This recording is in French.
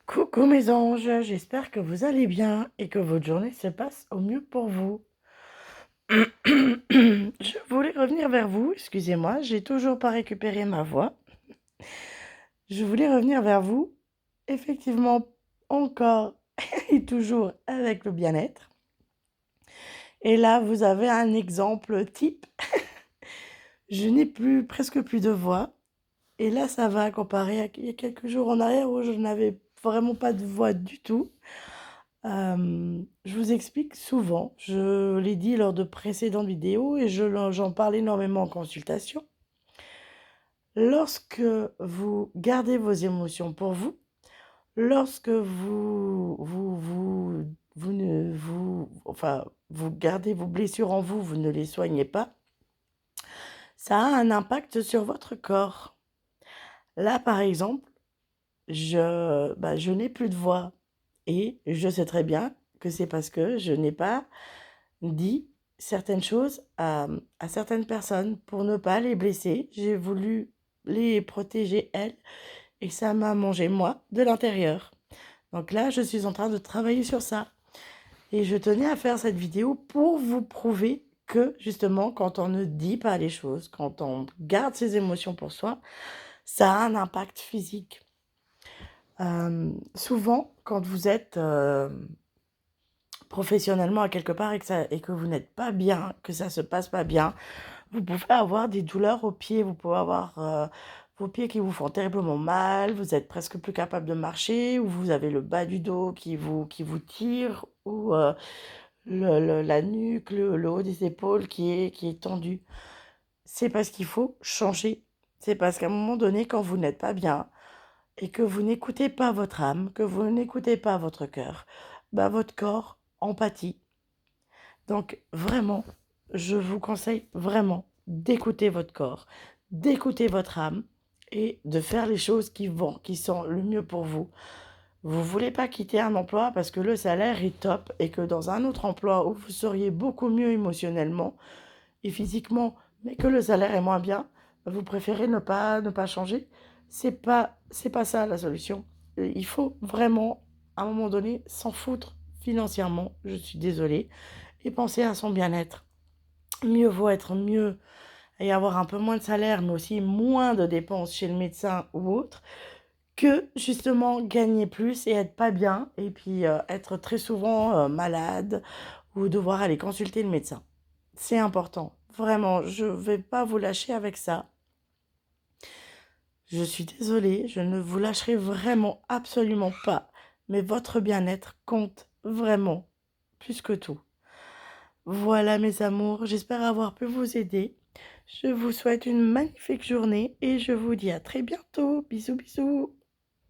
Coucou mes anges, j'espère que vous allez bien et que votre journée se passe au mieux pour vous. Je voulais revenir vers vous, excusez-moi, j'ai toujours pas récupéré ma voix. Je voulais revenir vers vous, effectivement, encore et toujours avec le bien-être. Et là, vous avez un exemple type. Je n'ai plus, presque plus de voix. Et là, ça va comparé à il y a quelques jours en arrière où je n'avais vraiment pas de voix du tout. Je vous explique souvent, je l'ai dit lors de précédentes vidéos et j'en parle énormément en consultation. Lorsque vous gardez vos émotions pour vous, lorsque vous gardez vos blessures en vous, vous ne les soignez pas, ça a un impact sur votre corps. Là, par exemple, je n'ai plus de voix et je sais très bien que c'est parce que je n'ai pas dit certaines choses à certaines personnes pour ne pas les blesser. J'ai voulu les protéger, elles, et ça m'a mangé, moi, de l'intérieur. Donc là, je suis en train de travailler sur ça. Et je tenais à faire cette vidéo pour vous prouver que, justement, quand on ne dit pas les choses, quand on garde ses émotions pour soi, ça a un impact physique. Souvent, quand vous êtes professionnellement à quelque part et que vous n'êtes pas bien, que ça se passe pas bien, vous pouvez avoir des douleurs aux pieds, vous pouvez avoir vos pieds qui vous font terriblement mal, vous êtes presque plus capable de marcher, ou vous avez le bas du dos qui vous tire, ou la nuque, le haut des épaules qui est tendu. C'est parce qu'il faut changer. C'est parce qu'à un moment donné, quand vous n'êtes pas bien et que vous n'écoutez pas votre âme, que vous n'écoutez pas votre cœur, bah, votre corps en pâtit. Donc vraiment, je vous conseille vraiment d'écouter votre corps, d'écouter votre âme et de faire les choses qui sont le mieux pour vous. Vous voulez pas quitter un emploi parce que le salaire est top et que dans un autre emploi où vous seriez beaucoup mieux émotionnellement et physiquement, mais que le salaire est moins bien, vous préférez ne pas changer. C'est pas ça la solution. Il faut vraiment, à un moment donné, s'en foutre financièrement, je suis désolée, et penser à son bien-être. Mieux vaut être mieux et avoir un peu moins de salaire, mais aussi moins de dépenses chez le médecin ou autre, que justement gagner plus et être pas bien, et puis être très souvent malade ou devoir aller consulter le médecin. C'est important. Vraiment, je vais pas vous lâcher avec ça. Je suis désolée, je ne vous lâcherai vraiment absolument pas. Mais votre bien-être compte vraiment plus que tout. Voilà mes amours, j'espère avoir pu vous aider. Je vous souhaite une magnifique journée et je vous dis à très bientôt. Bisous bisous.